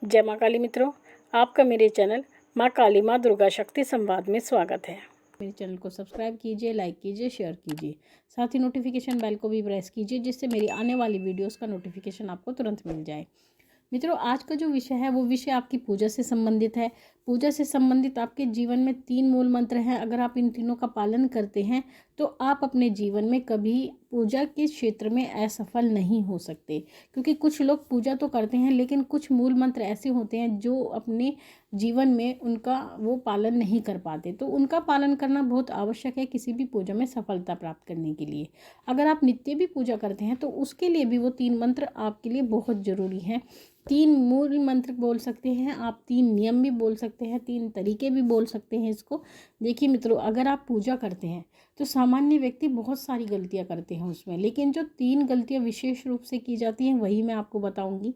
जय माँ काली मित्रों, आपका मेरे चैनल माँ काली माँ दुर्गा शक्ति संवाद में स्वागत है। मेरे चैनल को सब्सक्राइब कीजिए, लाइक कीजिए, शेयर कीजिए। साथ ही नोटिफिकेशन बेल को भी प्रेस कीजिए, जिससे मेरी आने वाली वीडियोस का नोटिफिकेशन आपको तुरंत मिल जाए। मित्रों, आज का जो विषय है वो विषय आपकी पूजा से संबंधित है। पूजा से संबंधित आपके जीवन में 3 मूल मंत्र हैं। अगर आप इन तीनों का पालन करते हैं तो आप अपने जीवन में कभी पूजा के क्षेत्र में असफल नहीं हो सकते। क्योंकि कुछ लोग पूजा तो करते हैं, लेकिन कुछ मूल मंत्र ऐसे होते हैं जो अपने जीवन में उनका वो पालन नहीं कर पाते। तो उनका पालन करना बहुत आवश्यक है किसी भी पूजा में सफलता प्राप्त करने के लिए। अगर आप नित्य भी पूजा करते हैं तो उसके लिए भी वो 3 मंत्र आपके लिए बहुत ज़रूरी हैं। 3 मूल मंत्र बोल सकते हैं आप, 3 नियम भी बोल सकते हैं, 3 तरीके भी बोल सकते हैं इसको। देखिए मित्रों, अगर आप पूजा करते हैं तो सामान्य व्यक्ति बहुत सारी गलतियां करते हैं उसमें, लेकिन जो 3 गलतियां विशेष रूप से की जाती हैं वही मैं आपको बताऊंगी।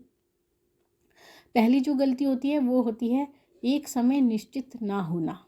पहली जो गलती होती है वो होती है एक समय निश्चित ना होना।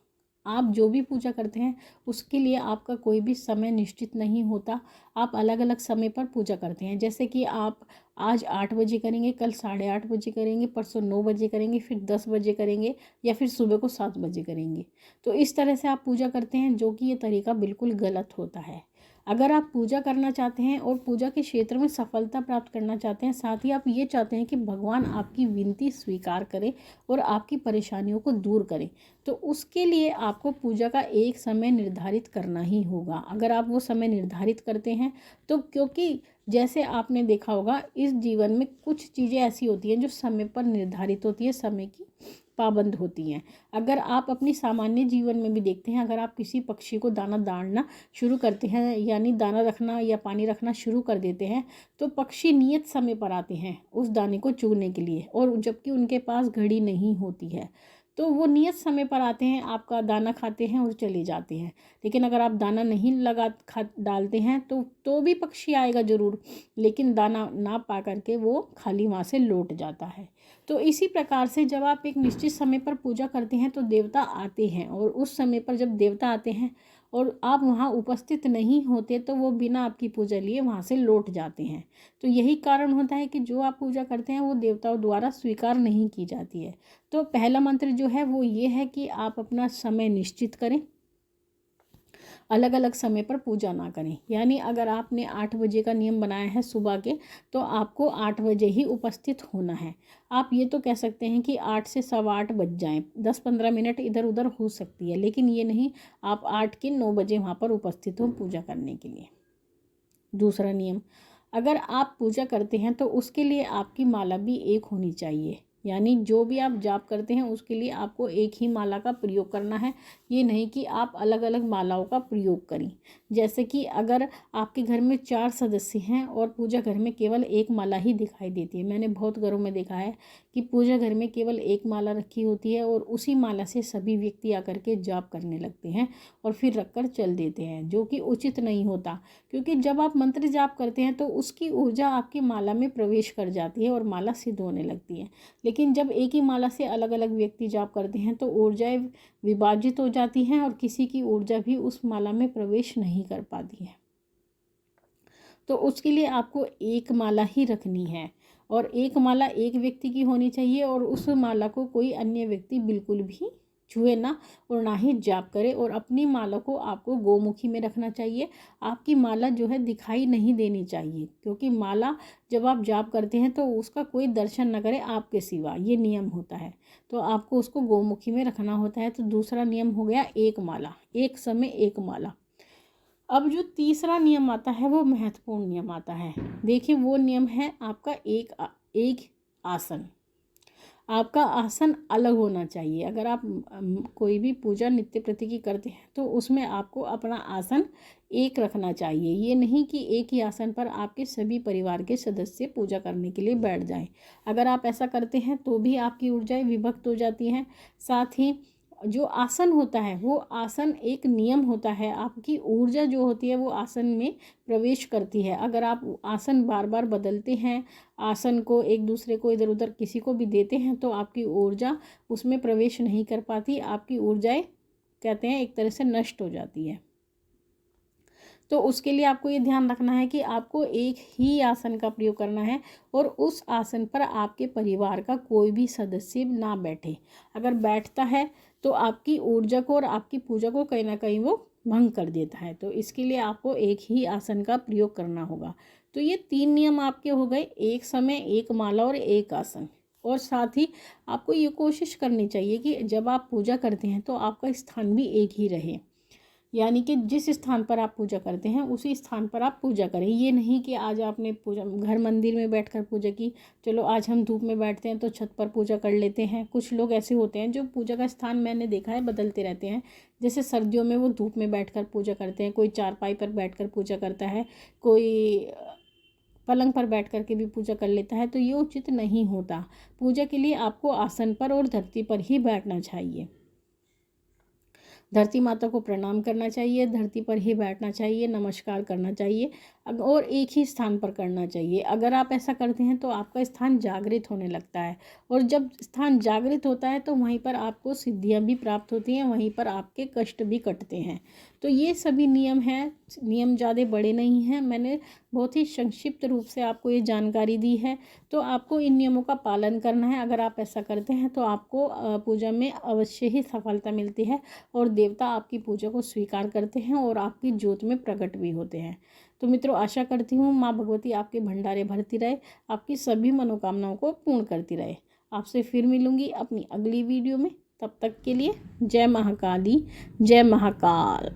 आप जो भी पूजा करते हैं उसके लिए आपका कोई भी समय निश्चित नहीं होता। आप अलग अलग समय पर पूजा करते हैं, जैसे कि आप आज 8 बजे करेंगे, कल 8:30 बजे करेंगे, परसों 9 बजे करेंगे, फिर 10 बजे करेंगे, या फिर सुबह को 7 बजे करेंगे। तो इस तरह से आप पूजा करते हैं, जो कि ये तरीका बिल्कुल गलत होता है। अगर आप पूजा करना चाहते हैं और पूजा के क्षेत्र में सफलता प्राप्त करना चाहते हैं, साथ ही आप ये चाहते हैं कि भगवान आपकी विनती स्वीकार करे और आपकी परेशानियों को दूर करें, तो उसके लिए आपको पूजा का एक समय निर्धारित करना ही होगा। अगर आप वो समय निर्धारित करते हैं तो, क्योंकि जैसे आपने देखा होगा इस जीवन में कुछ चीज़ें ऐसी होती हैं जो समय पर निर्धारित होती है, समय की पाबंद होती हैं। अगर आप अपनी सामान्य जीवन में भी देखते हैं, अगर आप किसी पक्षी को दाना डालना शुरू करते हैं, यानी दाना रखना या पानी रखना शुरू कर देते हैं, तो पक्षी नियत समय पर आते हैं उस दाने को चुगने के लिए, और जबकि उनके पास घड़ी नहीं होती है, तो वो नियत समय पर आते हैं, आपका दाना खाते हैं और चले जाते हैं। लेकिन अगर आप दाना नहीं डालते हैं तो भी पक्षी आएगा ज़रूर, लेकिन दाना ना पा करके वो खाली वहाँ से लौट जाता है। तो इसी प्रकार से जब आप एक निश्चित समय पर पूजा करते हैं तो देवता आते हैं, और उस समय पर जब देवता आते हैं और आप वहाँ उपस्थित नहीं होते तो वो बिना आपकी पूजा लिए वहाँ से लौट जाते हैं। तो यही कारण होता है कि जो आप पूजा करते हैं वो देवताओं द्वारा स्वीकार नहीं की जाती है। तो पहला मंत्र जो है वो ये है कि आप अपना समय निश्चित करें, अलग अलग समय पर पूजा ना करें। यानी अगर आपने 8 बजे का नियम बनाया है सुबह के, तो आपको 8 बजे ही उपस्थित होना है। आप ये तो कह सकते हैं कि 8 से 8:15 बज जाएं, 10-15 मिनट इधर उधर हो सकती है, लेकिन ये नहीं आप 8 के 9 बजे वहाँ पर उपस्थित हो पूजा करने के लिए। दूसरा नियम, अगर आप पूजा करते हैं तो उसके लिए आपकी माला भी एक होनी चाहिए। यानी जो भी आप जाप करते हैं उसके लिए आपको एक ही माला का प्रयोग करना है, ये नहीं कि आप अलग अलग मालाओं का प्रयोग करें। जैसे कि अगर आपके घर में 4 सदस्य हैं और पूजा घर में केवल एक माला ही दिखाई देती है, मैंने बहुत घरों में देखा है कि पूजा घर में केवल एक माला रखी होती है और उसी माला से सभी व्यक्ति आकर के जाप करने लगते हैं और फिर रखकर चल देते हैं, जो कि उचित नहीं होता। क्योंकि जब आप मंत्र जाप करते हैं तो उसकी ऊर्जा आपकी माला में प्रवेश कर जाती है और माला सिद्ध होने लगती है। लेकिन जब एक ही माला से अलग अलग व्यक्ति जाप करते हैं तो ऊर्जाएं विभाजित हो जाती हैं और किसी की ऊर्जा भी उस माला में प्रवेश नहीं कर पाती है। तो उसके लिए आपको एक माला ही रखनी है, और एक माला एक व्यक्ति की होनी चाहिए, और उस माला को कोई अन्य व्यक्ति बिल्कुल भी छुए ना और ना ही जाप करे। और अपनी माला को आपको गोमुखी में रखना चाहिए। आपकी माला जो है दिखाई नहीं देनी चाहिए, क्योंकि माला जब आप जाप करते हैं तो उसका कोई दर्शन न करे आपके सिवा, ये नियम होता है। तो आपको उसको गोमुखी में रखना होता है। तो दूसरा नियम हो गया एक माला, एक समय एक माला। अब जो तीसरा नियम आता है वो महत्वपूर्ण नियम आता है। देखिए, वो नियम है आपका एक आसन। आपका आसन अलग होना चाहिए। अगर आप कोई भी पूजा नित्य प्रति की करते हैं तो उसमें आपको अपना आसन एक रखना चाहिए। ये नहीं कि एक ही आसन पर आपके सभी परिवार के सदस्य पूजा करने के लिए बैठ जाएं। अगर आप ऐसा करते हैं तो भी आपकी ऊर्जाएं विभक्त हो जाती हैं। साथ ही जो आसन होता है वो आसन एक नियम होता है, आपकी ऊर्जा जो होती है वो आसन में प्रवेश करती है। अगर आप आसन बार बार बदलते हैं, आसन को एक दूसरे को इधर उधर किसी को भी देते हैं, तो आपकी ऊर्जा उसमें प्रवेश नहीं कर पाती, आपकी ऊर्जाएं कहते हैं एक तरह से नष्ट हो जाती है। तो उसके लिए आपको ये ध्यान रखना है कि आपको एक ही आसन का प्रयोग करना है और उस आसन पर आपके परिवार का कोई भी सदस्य ना बैठे। अगर बैठता है तो आपकी ऊर्जा को और आपकी पूजा को कहीं ना कहीं वो भंग कर देता है। तो इसके लिए आपको एक ही आसन का प्रयोग करना होगा। तो ये 3 नियम आपके हो गए, एक समय, एक माला और एक आसन। और साथ ही आपको ये कोशिश करनी चाहिए कि जब आप पूजा करते हैं तो आपका स्थान भी एक ही रहे, यानी कि जिस स्थान पर आप पूजा करते हैं उसी स्थान पर आप पूजा करें। ये नहीं कि आज आपने पूजा घर मंदिर में बैठकर पूजा की, चलो आज हम धूप में बैठते हैं तो छत पर पूजा कर लेते हैं। कुछ लोग ऐसे होते हैं जो पूजा का स्थान मैंने देखा है बदलते रहते हैं। जैसे सर्दियों में वो धूप में बैठकर पूजा करते हैं, कोई चारपाई पर बैठकर पूजा करता है, कोई पलंग पर बैठ कर के भी पूजा कर लेता है। तो ये उचित नहीं होता। पूजा के लिए आपको आसन पर और धरती पर ही बैठना चाहिए। धरती माता को प्रणाम करना चाहिए, धरती पर ही बैठना चाहिए, नमस्कार करना चाहिए और एक ही स्थान पर करना चाहिए। अगर आप ऐसा करते हैं तो आपका स्थान जागृत होने लगता है और जब स्थान जागृत होता है तो वहीं पर आपको सिद्धियां भी प्राप्त होती हैं, वहीं पर आपके कष्ट भी कटते हैं। तो ये सभी नियम हैं, नियम ज़्यादा बड़े नहीं हैं, मैंने बहुत ही संक्षिप्त रूप से आपको ये जानकारी दी है। तो आपको इन नियमों का पालन करना है। अगर आप ऐसा करते हैं तो आपको पूजा में अवश्य ही सफलता मिलती है और देवता आपकी पूजा को स्वीकार करते हैं और आपकी ज्योत में प्रकट भी होते हैं। तो मित्रों, आशा करती हूँ माँ भगवती आपके भंडारे भरती रहे, आपकी सभी मनोकामनाओं को पूर्ण करती रहे। आपसे फिर मिलूंगी अपनी अगली वीडियो में। तब तक के लिए जय महाकाली, जय महाकाल।